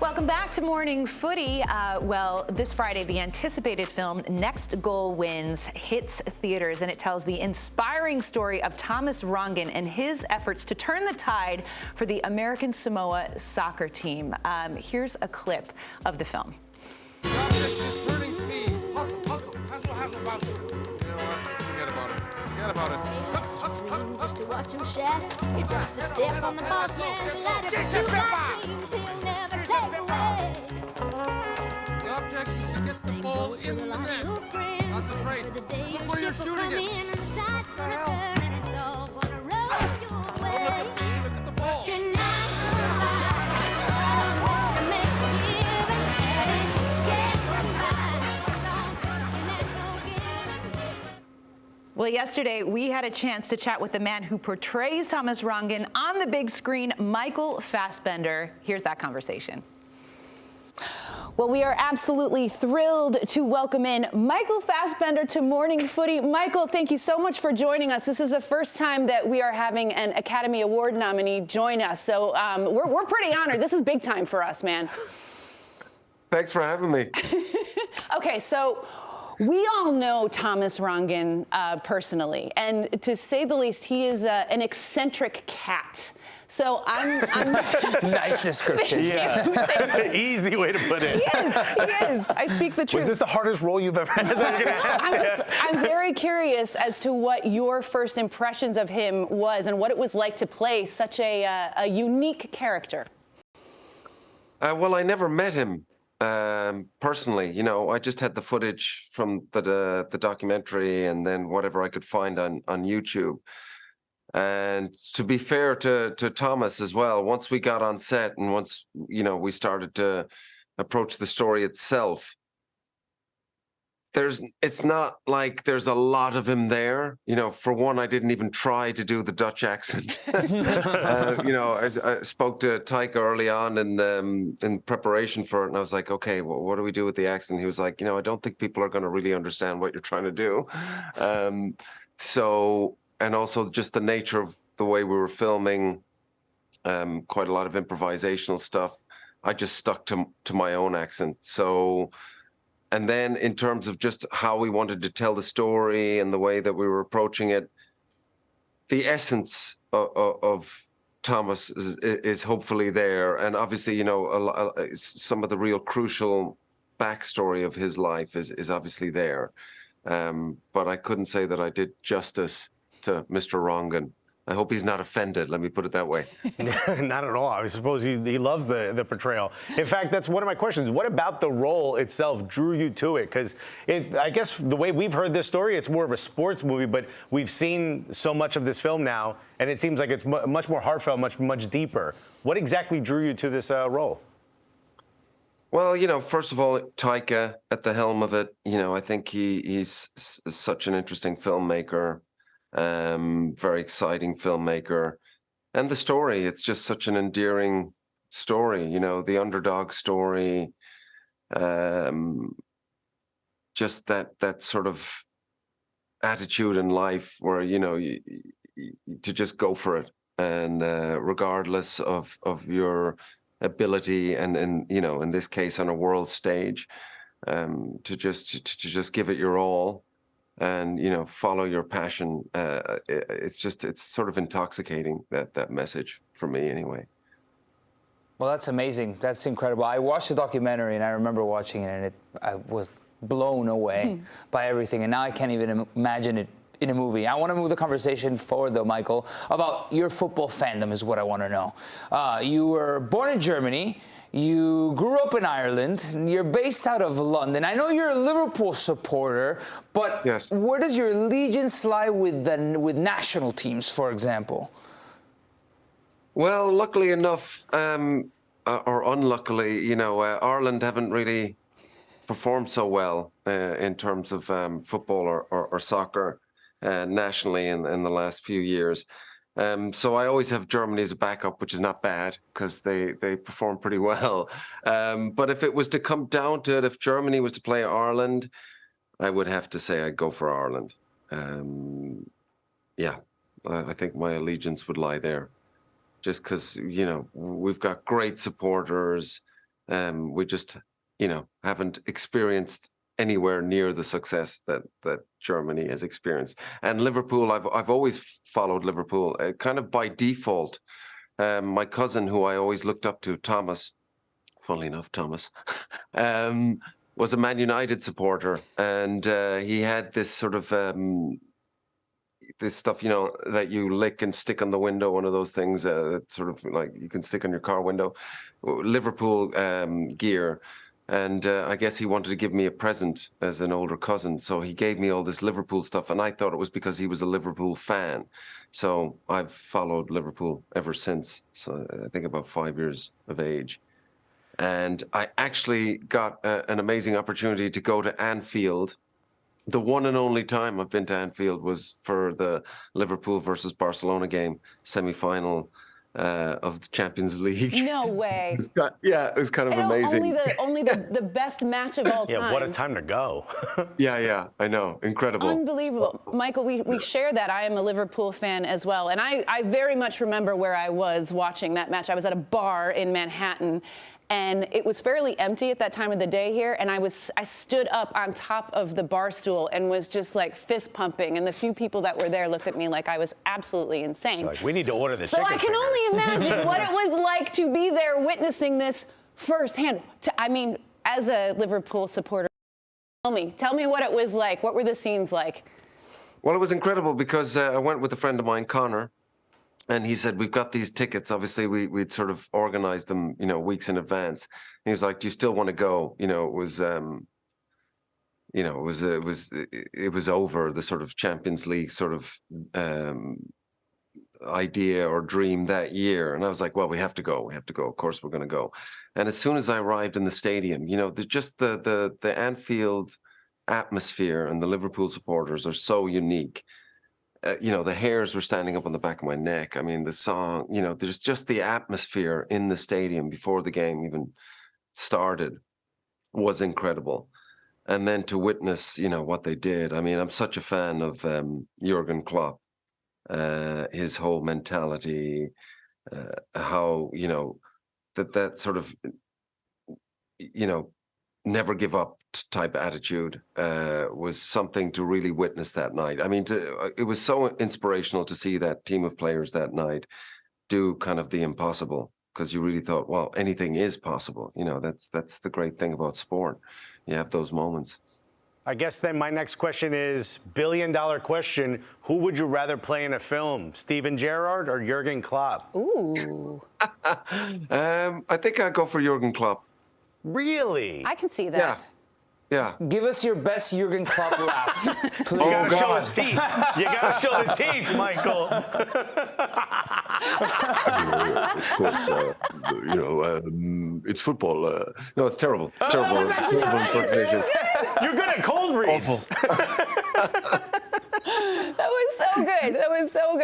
Welcome back to Morning Footy. Well, this Friday, the anticipated film Next Goal Wins hits theaters, and it tells the inspiring story of Thomas Rongen and his efforts to turn the tide for the American Samoa soccer team. Here's a clip of the film. Turning speed. Hustle, hustle, hustle, hustle. You know what? Forget about it. Forget about it. Just to watch him shatter. You're just a step on the boss man's ladder. But you got dreams he'll never take away. The object is to get the ball in the net. Concentrate. Look where you're shooting it. What the hell? And it's all gonna roll your way. Look at me. Look at the ball. You're not survive. I don't want to make you give and get to mine. It's all taking and no giving. Well, yesterday we had a chance to chat with the man who portrays Thomas Rongen on the big screen, Michael Fassbender. Here's that conversation. Well, we are absolutely thrilled to welcome in Michael Fassbender to Morning Footy. Michael, thank you so much for joining us. This is the first time that we are having an Academy Award nominee join us, so we're pretty honored. This is big time for us, man. Thanks for having me. Okay, so we all know Thomas Rongen personally, and to say the least, he is an eccentric cat. So I'm Nice description. Yeah. Easy way to put it. He is. I speak the truth. Was this the hardest role you've ever had? I'm very curious as to what your first impressions of him was and what it was like to play such a unique character. Well, I never met him personally. You know, I just had the footage from the documentary and then whatever I could find on YouTube. And to be fair to Thomas as well, once we got on set and once, you know, we started to approach the story itself, it's not like there's a lot of him there. You know, for one, I didn't even try to do the Dutch accent. You know, I spoke to Taika early on in preparation for it, and I was like, okay, well, what do we do with the accent? He was like, you know, I don't think people are going to really understand what you're trying to do. And also just the nature of the way we were filming, quite a lot of improvisational stuff. I just stuck to my own accent. So, and then in terms of just how we wanted to tell the story and the way that we were approaching it, the essence of Thomas is hopefully there. And obviously, you know, some of the real crucial backstory of his life is obviously there. But I couldn't say that I did justice to Mr. Rongen. I hope he's not offended. Let me put it that way. Not at all. I suppose he loves the portrayal. In fact, that's one of my questions. What about the role itself drew you to it? Because I guess the way we've heard this story, it's more of a sports movie, but we've seen so much of this film now, and it seems like it's much more heartfelt, much deeper. What exactly drew you to this role? Well, you know, first of all, Taika at the helm of it, you know, I think he's such an interesting filmmaker. Very exciting filmmaker, and the story, it's just such an endearing story, you know, the underdog story, just that sort of attitude in life where, you know, to just go for it, and regardless of your ability, and you know, in this case on a world stage, to just give it your all. And, you know, follow your passion. It's sort of intoxicating, that message for me anyway. Well, that's amazing. That's incredible. I watched the documentary and I remember watching it, and I was blown away by everything. And now I can't even imagine it in a movie. I want to move the conversation forward, though, Michael, about your football fandom is what I want to know. You were born in Germany. You grew up in Ireland. You're based out of London. I know you're a Liverpool supporter, but yes, where does your allegiance lie with national teams, for example? Well, luckily enough, or unluckily, you know, Ireland haven't really performed so well in terms of football or soccer nationally in the last few years. So I always have Germany as a backup, which is not bad because they perform pretty well. But if it was to come down to it, if Germany was to play Ireland, I would have to say I'd go for Ireland. Yeah, I think my allegiance would lie there. Just because, you know, we've got great supporters. We just, haven't experienced anywhere near the success that Germany has experienced. And Liverpool, I've always followed Liverpool kind of by default. My cousin, who I always looked up to, Thomas, funnily enough, Thomas, was a Man United supporter, and he had this sort of this stuff, that you lick and stick on the window, one of those things that sort of like you can stick on your car window, Liverpool gear. And I guess he wanted to give me a present as an older cousin. So he gave me all this Liverpool stuff. And I thought it was because he was a Liverpool fan. So I've followed Liverpool ever since. So I think about 5 years of age. And I actually got an amazing opportunity to go to Anfield. The one and only time I've been to Anfield was for the Liverpool versus Barcelona game, semi-final of the Champions League. No way. It was kind of amazing. Only the best match of all time. Yeah, what a time to go. Yeah, I know. Incredible. Unbelievable. Michael, we share that. I am a Liverpool fan as well. And I very much remember where I was watching that match. I was at a bar in Manhattan, and it was fairly empty at that time of the day here. And I stood up on top of the bar stool and was just like fist pumping. And the few people that were there looked at me like I was absolutely insane. Like, we need to order this. So I can only imagine what it was like to be there witnessing this firsthand. As a Liverpool supporter, tell me what it was like. What were the scenes like? Well, it was incredible because I went with a friend of mine, Connor, and he said, we've got these tickets. Obviously, we'd sort of organized them, weeks in advance. And he was like, do you still want to go? It was over the sort of Champions League sort of idea or dream that year. And I was like, well, we have to go. Of course, we're going to go. And as soon as I arrived in the stadium, just the Anfield atmosphere and the Liverpool supporters are so unique. The hairs were standing up on the back of my neck. I mean, the song, there's just the atmosphere in the stadium before the game even started was incredible. And then to witness, what they did. I mean, I'm such a fan of Jurgen Klopp, his whole mentality, how, that sort of, never give up type attitude was something to really witness that night. I mean, it was so inspirational to see that team of players that night do kind of the impossible, because you really thought, well, anything is possible. That's the great thing about sport. You have those moments. I guess then my next question is billion-dollar question. Who would you rather play in a film, Steven Gerrard or Jurgen Klopp? Ooh. I think I'd go for Jurgen Klopp. Really? I can see that. Yeah. Give us your best Jurgen Klopp laugh, please. You gotta show his teeth. You gotta show the teeth, Michael. It's football. No, it's terrible. It's terrible. It's terrible impersonation. You're good at cold reads. That was so good.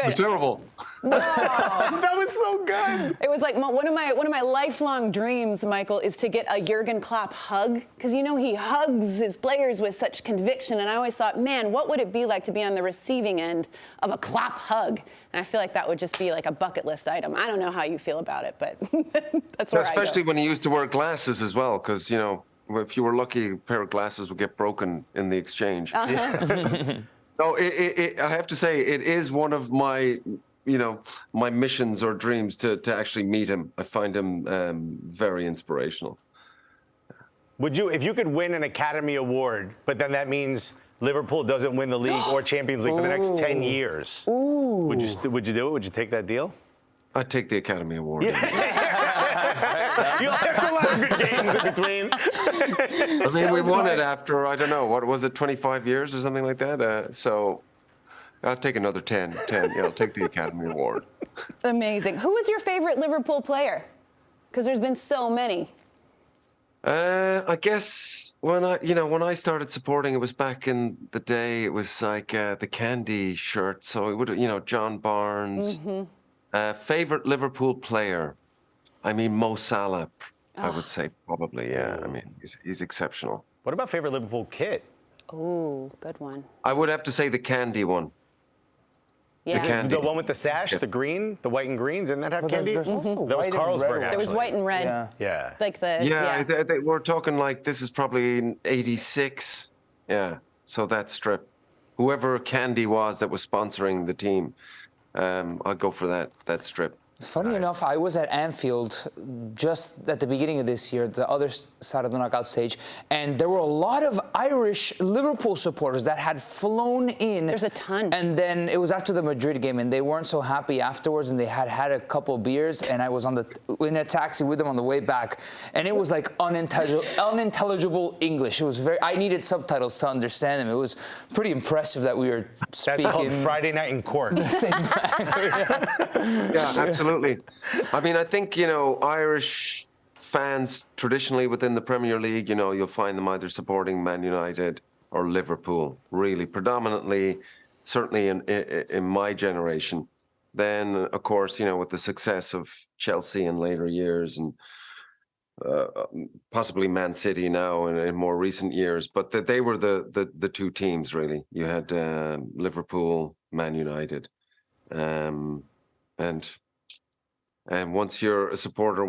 It's terrible. That was so good. It was like one of my lifelong dreams, Michael, is to get a Jurgen Klopp hug, because he hugs his players with such conviction, and I always thought, man, what would it be like to be on the receiving end of a Klopp hug? And I feel like that would just be like a bucket list item. I don't know how you feel about it, but that's where Especially I go. when he used to wear glasses as well, because if you were lucky, a pair of glasses would get broken in the exchange. No, I have to say, it is one of my, my missions or dreams to actually meet him. I find him very inspirational. Would you, if you could win an Academy Award, but then that means Liverpool doesn't win the league or Champions League for the next 10 years, would you do it? Would you take that deal? I'd take the Academy Award. You'll have a lot of good games in between. I mean, we won it after, I don't know, what was it, 25 years or something like that? So I'll take another 10. Yeah, I'll take the Academy Award. Amazing. Who is your favorite Liverpool player? Because there's been so many. I guess when I started supporting, it was back in the day. It was like the candy shirt. So it would, John Barnes. Favorite Liverpool player? I mean, Mo Salah. I would say probably. Yeah. I mean, he's exceptional. What about favorite Liverpool kit? Oh, good one. I would have to say the candy one. The Yeah. candy. The one with the sash, the green, the white and green. Didn't that have But candy? there's also That was white and Carlsberg, red one. There was actually. white and red. Yeah. Yeah. Like the Yeah, we're talking like this is probably in '86. Yeah, so that strip. Whoever Candy was that was sponsoring the team, I'll go for that strip. Funny enough, I was at Anfield just at the beginning of this year, the other side of the knockout stage, and there were a lot of Irish Liverpool supporters that had flown in. There's a ton. And then it was after the Madrid game, and they weren't so happy afterwards, and they had a couple of beers, and I was in a taxi with them on the way back, and it was like unintelligible English. It was I needed subtitles to understand them. It was pretty impressive that we were speaking. That's called Friday Night in Court. Yeah, absolutely. I mean, I think, Irish fans traditionally within the Premier League, you'll find them either supporting Man United or Liverpool, really predominantly, certainly in my generation. Then, of course, with the success of Chelsea in later years and possibly Man City now in more recent years, but they were the two teams, really. You had Liverpool, Man United. And once you're a supporter,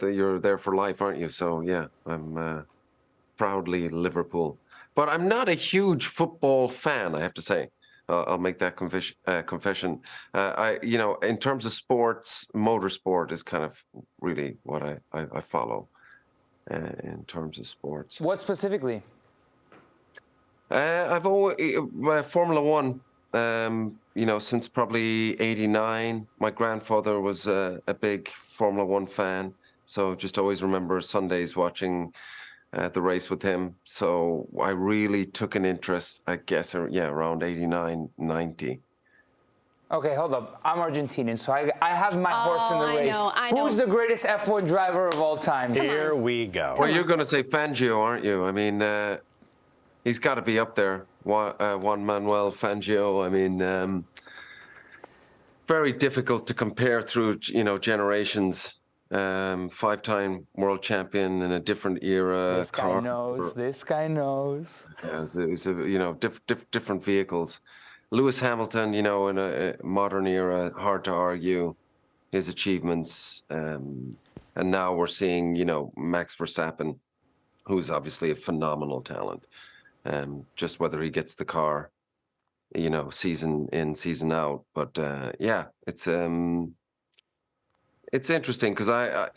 you're there for life, aren't you? So yeah, I'm proudly Liverpool, but I'm not a huge football fan, I have to say. I'll make that confession. In terms of sports, motorsport is kind of really what I follow in terms of sports. What specifically? I've always Formula One. Since probably '89, my grandfather was a big Formula One fan. So just always remember Sundays watching the race with him. So I really took an interest, I guess, around '89, '90. Okay, hold up. I'm Argentinian, so I have my horse in the I race. know. Who's the greatest F1 driver of all time? Here we go. Well, you're going to say Fangio, aren't you? I mean, he's got to be up there. Juan Manuel Fangio. I mean, very difficult to compare through, generations. 5-time world champion in a different era. This guy knows. This guy knows. Yeah, it was, different vehicles. Lewis Hamilton, in a modern era, hard to argue his achievements. And now we're seeing, Max Verstappen, who's obviously a phenomenal talent. Just whether he gets the car, season in, season out. But yeah, it's interesting because I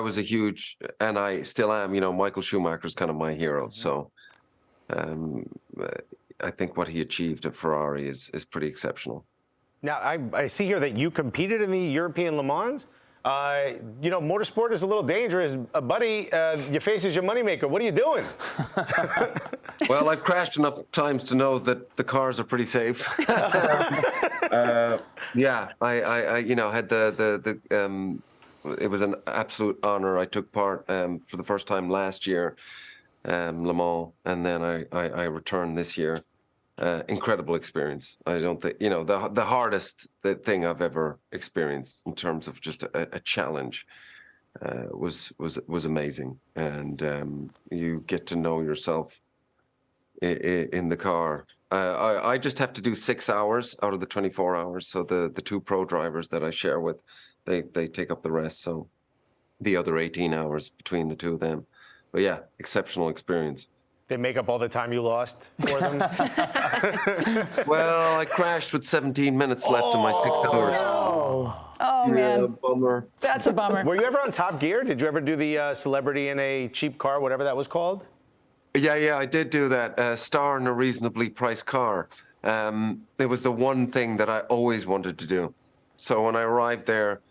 was a huge, and I still am, Michael Schumacher's kind of my hero. So I think what he achieved at Ferrari is pretty exceptional. Now, I see here that you competed in the European Le Mans. Motorsport is a little dangerous. Buddy, your face is your moneymaker. What are you doing? Well, I've crashed enough times to know that the cars are pretty safe. Yeah, I had it was an absolute honor. I took part for the first time last year, Le Mans, and then I returned this year. Incredible experience. I don't think, the hardest thing I've ever experienced in terms of just a challenge was amazing. And you get to know yourself in the car. I just have to do 6 hours out of the 24 hours. So the two pro drivers that I share with, they take up the rest. So the other 18 hours between the two of them. But yeah, exceptional experience. They make up all the time you lost for them? Well, I crashed with 17 minutes left in my 6 hours. Oh, man. Bummer. That's a bummer. Were you ever on Top Gear? Did you ever do the celebrity in a cheap car, whatever that was called? Yeah, I did do that. Star in a reasonably priced car. It was the one thing that I always wanted to do. So when I arrived there,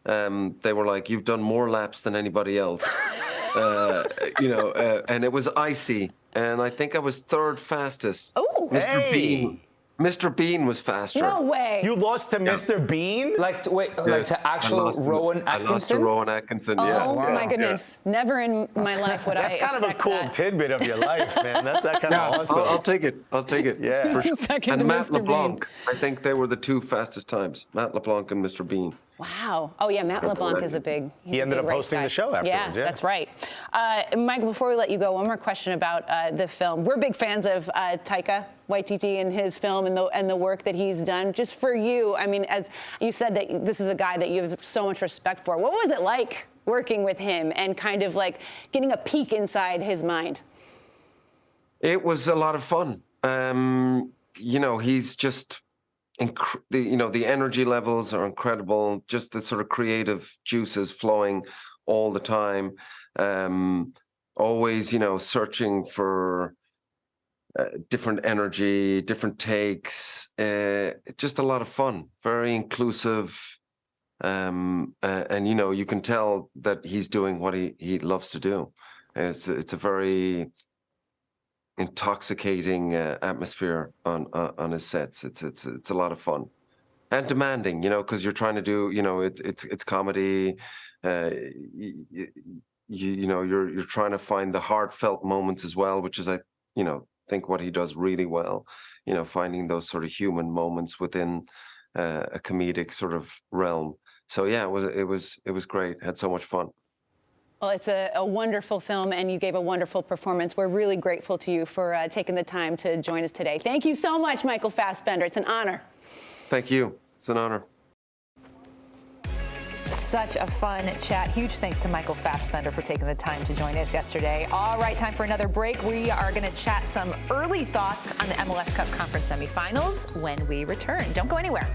they were like, "You've done more laps than anybody else." And it was icy, and I think I was third fastest. Oh, Mr. Bean was faster. no way. You lost to Mr. Bean? Like to actual Rowan Atkinson? I lost to Rowan Atkinson, yeah. Oh, my goodness. Never in my life would I That's kind of a expect cool that. tidbit of your life, man. That's kind of awesome. I'll take it. Yeah. For sure. Second to And Matt Mr. LeBlanc, Bean. I think they were the two fastest times. Matt LeBlanc and Mr. Bean. Wow. Oh, yeah, Matt LeBlanc is a big He ended up hosting the show afterwards, yeah. That's right. Michael, before we let you go, one more question about the film. We're big fans of Taika Waititi and his film and the work that he's done. Just for you, I mean, as you said that this is a guy that you have so much respect for. What was it like working with him and kind of like getting a peek inside his mind? It was a lot of fun. You know, he's just, the energy levels are incredible. Just the sort of creative juices flowing all the time. Always, searching for different energy, different takes. Just a lot of fun. Very inclusive. And you can tell that he's doing what he loves to do. It's a very intoxicating atmosphere on his sets. It's a lot of fun and demanding, because you're trying to do, it's comedy. You're trying to find the heartfelt moments as well, which is I think what he does really well. Finding those sort of human moments within a comedic sort of realm. So yeah, it was great. Had so much fun. Well, it's a wonderful film, and you gave a wonderful performance. We're really grateful to you for taking the time to join us today. Thank you so much, Michael Fassbender. It's an honor. Thank you. It's an honor. Such a fun chat. Huge thanks to Michael Fassbender for taking the time to join us yesterday. All right, time for another break. We are going to chat some early thoughts on the MLS Cup Conference semifinals when we return. Don't go anywhere.